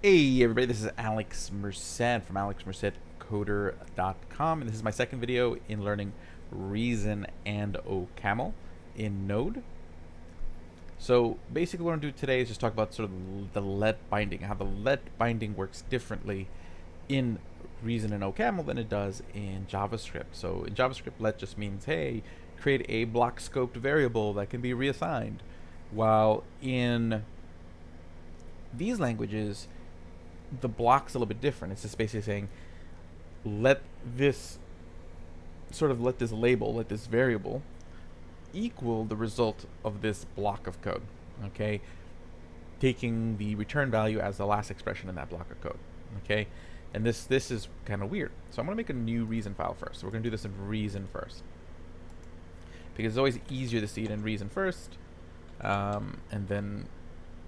Hey everybody, this is Alex Merced from alexmercedcoder.com, and this is my second video in learning Reason and OCAML in Node. So basically what I'm going to do today is just talk about sort of the let binding, how the let binding works differently in Reason and OCAML than it does in JavaScript. So in JavaScript, let just means, hey, create a block scoped variable that can be reassigned, while in these languages, the block's a little bit different. It's just basically saying, let this label, let this variable equal the result of this block of code. Okay, taking the return value as the last expression in that block of code. Okay, and this is kind of weird. So I'm going to make a new reason file first. So we're going to do this in reason first, because it's always easier to see it in reason first, and then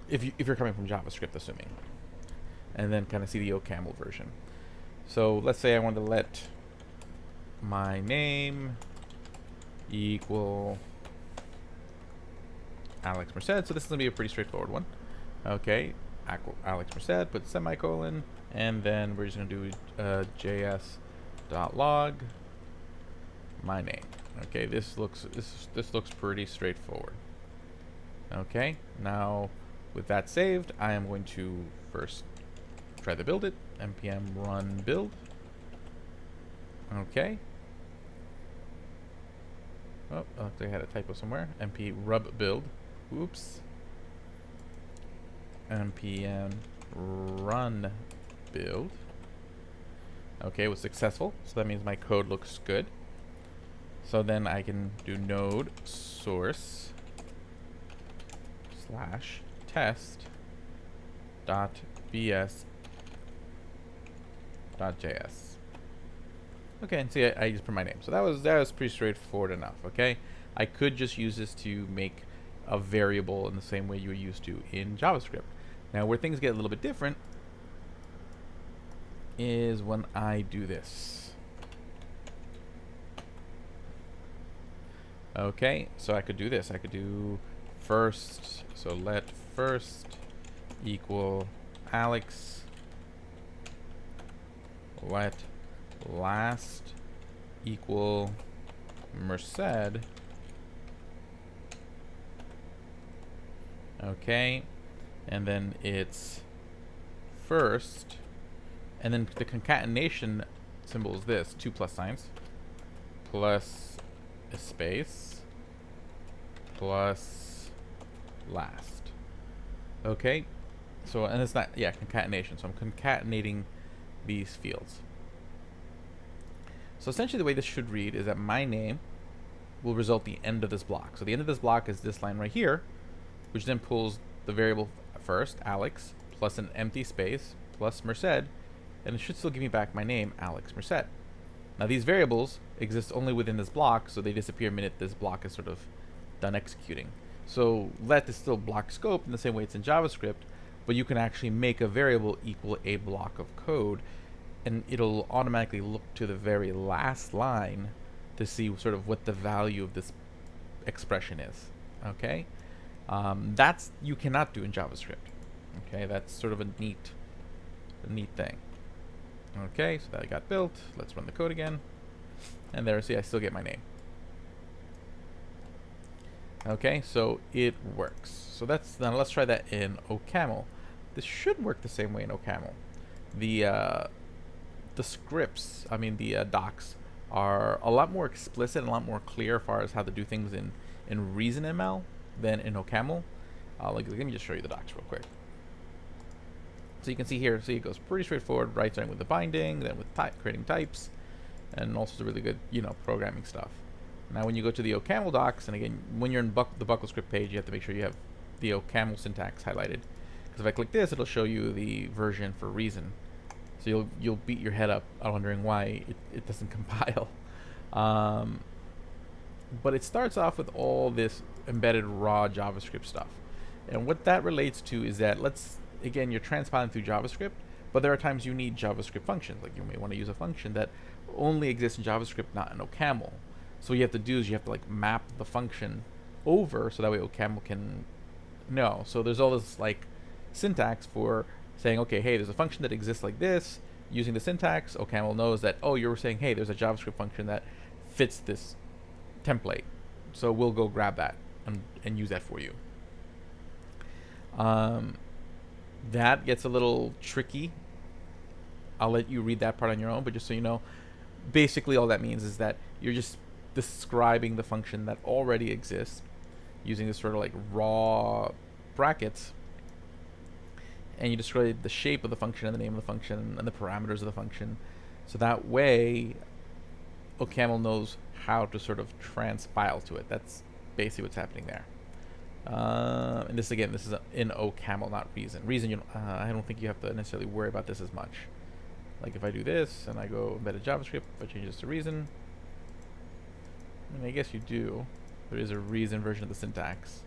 if you're coming from JavaScript, assuming, and then kind of see the OCaml version. So let's say I want to let my name equal Alex Merced. So this is going to be a pretty straightforward one. Okay, Alex Merced, put semicolon, and then we're just going to do js.log my name. Okay, this looks pretty straightforward. Okay, now with that saved, I am going to first try to build it. npm run build. Okay. Oh, I had a typo somewhere. np rub build. Oops. npm run build. Okay, it was successful. So that means my code looks good. So then I can do node source / test .bs .js. Okay, and see, I just put my name. So that was pretty straightforward enough. Okay, I could just use this to make a variable in the same way you were used to in JavaScript. Now, where things get a little bit different is when I do this. Okay, so I could do this. I could do first. So let first equal Alex. Let last equal Merced. Okay, and then it's first, and then the concatenation symbol is this: 2 plus signs plus a space plus last. Okay, so, and it's not, yeah, concatenation. So I'm concatenating these fields. So essentially the way this should read is that my name will result the end of this block. So the end of this block is this line right here, which then pulls the variable first, Alex, plus an empty space, plus Merced, and it should still give me back my name, Alex Merced. Now these variables exist only within this block, so they disappear the minute this block is sort of done executing. So let is still block scope in the same way it's in JavaScript, but you can actually make a variable equal a block of code, and it'll automatically look to the very last line to see sort of what the value of this expression is. Okay, that's you cannot do in JavaScript. Okay, that's sort of a neat thing. Okay, so that got built. Let's run the code again, and there, see, I still get my name. Okay, so it works. So that's, now let's try that in OCaml. This should work the same way in OCaml. The scripts, I mean the docs, are a lot more explicit and a lot more clear as far as how to do things in ReasonML than in OCaml. Let me just show you the docs real quick. So you can see here, see, it goes pretty straightforward, right? Starting with the binding, then with creating types, and all sorts of really good, programming stuff. Now, when you go to the OCaml docs, and again, when you're in the buckle script page, you have to make sure you have the OCaml syntax highlighted. Because if I click this, it'll show you the version for Reason. So you'll beat your head up wondering why it doesn't compile. But it starts off with all this embedded raw JavaScript stuff. And what that relates to is that, again, you're transpiling through JavaScript, but there are times you need JavaScript functions. Like you may want to use a function that only exists in JavaScript, not in OCaml. So what you have to do is you have to like map the function over so that way OCaml can know. So there's all this like syntax for saying, okay, hey, there's a function that exists like this. Using the syntax, OCaml knows that, oh, you were saying, hey, there's a JavaScript function that fits this template. So we'll go grab that and use that for you. That gets a little tricky. I'll let you read that part on your own, but just so you know, basically all that means is that you're just describing the function that already exists using this sort of like raw brackets, and you describe the shape of the function and the name of the function and the parameters of the function. So that way, OCaml knows how to sort of transpile to it. That's basically what's happening there. And this again, this is in OCaml, not Reason. Reason, I don't think you have to necessarily worry about this as much. Like if I do this and I go embedded JavaScript, if I change this to Reason, I mean, I guess you do. There is a Reason version of the syntax,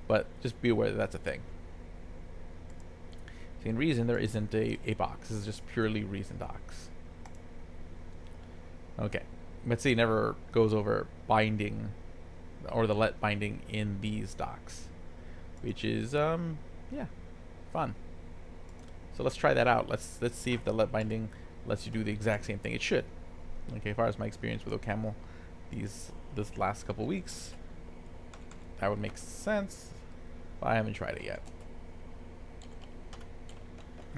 but just be aware that that's a thing. See, in Reason, there isn't a box. This is just purely Reason docs. Okay, but see, it never goes over binding or the let binding in these docs, which is yeah, fun. So let's try that out. Let's see if the let binding lets you do the exact same thing. It should. Okay, as far as my experience with OCaml this last couple weeks, that would make sense, but I haven't tried it yet.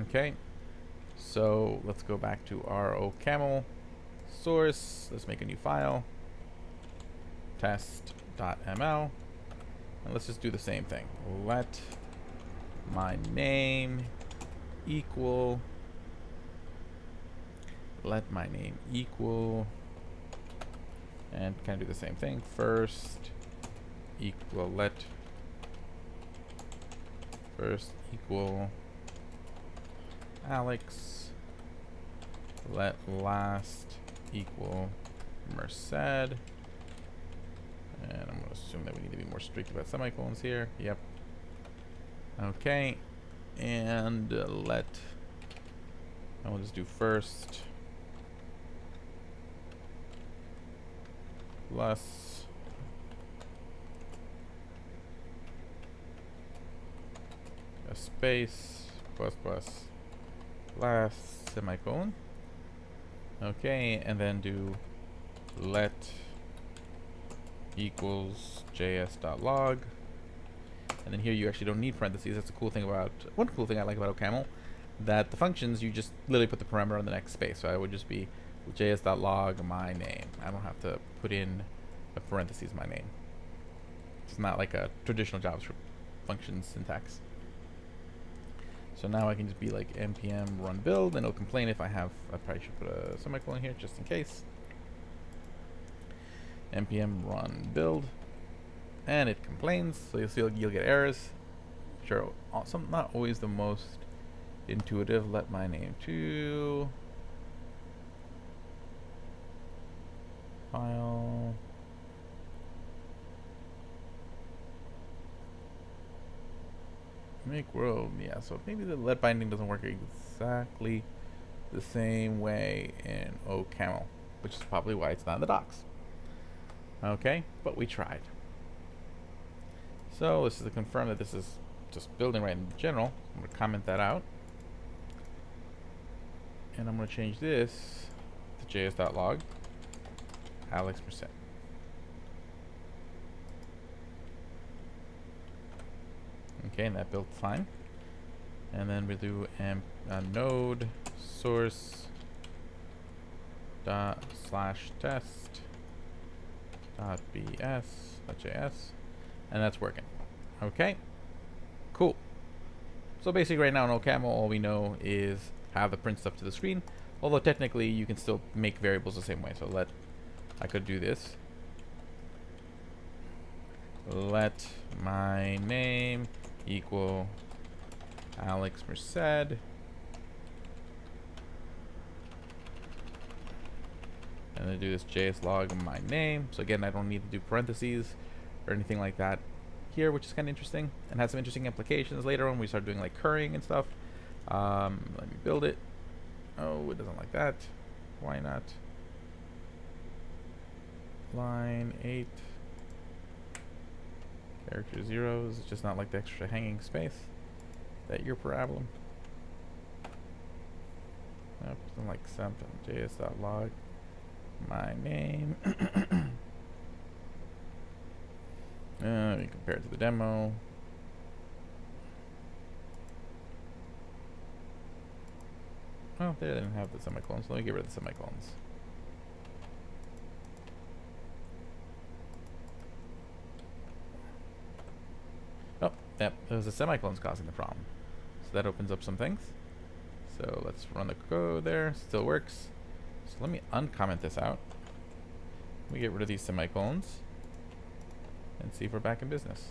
Okay, so let's go back to our OCaml source. Let's make a new file, test.ml, and let's just do the same thing. Let my name equal, let my name equal, and kind of do the same thing. First equal let first equal Alex, let last equal Merced, and I'm going to assume that we need to be more strict about semicolons here. Yep. Okay, and let, and we'll just do first plus a space plus last semicolon. Okay, and then do let equals js.log, and then here you actually don't need parentheses. That's a cool thing about, one cool thing I like about OCaml, that the functions, you just literally put the parameter on the next space. So I would just be js.log my name. I don't have to put in a parentheses my name. It's not like a traditional JavaScript function syntax. So now I can just be like npm run build, and it'll complain if I probably should put a semicolon here just in case. npm run build, and it complains. So you'll see you'll get errors, which are not always the most intuitive. Let my name to file. Make world, yeah, so maybe the let binding doesn't work exactly the same way in OCaml, which is probably why it's not in the docs. Okay, but we tried. So this is to confirm that this is just building right in general. I'm going to comment that out. And I'm going to change this to js.log Alex Merced. Okay, and that built fine. And then we'll do node source dot slash test dot js, and that's working. Okay, cool. So basically right now in OCaml, all we know is have the print stuff to the screen, although technically you can still make variables the same way. So I could do this. Let my name equal Alex Merced, and then do this JS log of my name. So again, I don't need to do parentheses or anything like that here, which is kind of interesting and has some interesting implications later on. We start doing like currying and stuff. Let me build it. Oh, it doesn't like that. Why not? Line 8. Character 0 is just not like the extra hanging space. Is that your problem? Something like something js.log my name. We compare it to the demo. Oh, they didn't have the semicolons. Let me get rid of the semicolons. Oh, yep, there's the semicolons causing the problem. So that opens up some things. So let's run the code there. Still works. So let me uncomment this out. Let me get rid of these semicolons and see if we're back in business.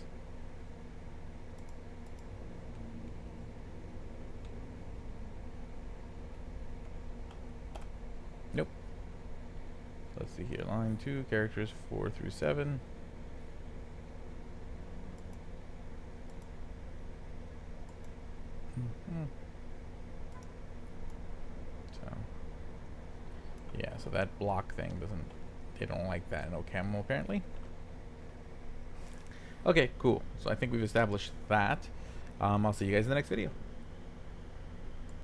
Nope. Let's see here. Line 2, characters 4 through 7. So, yeah, so that block thing doesn't, they don't like that in OCAML apparently. Okay, cool. So I think we've established that. I'll see you guys in the next video.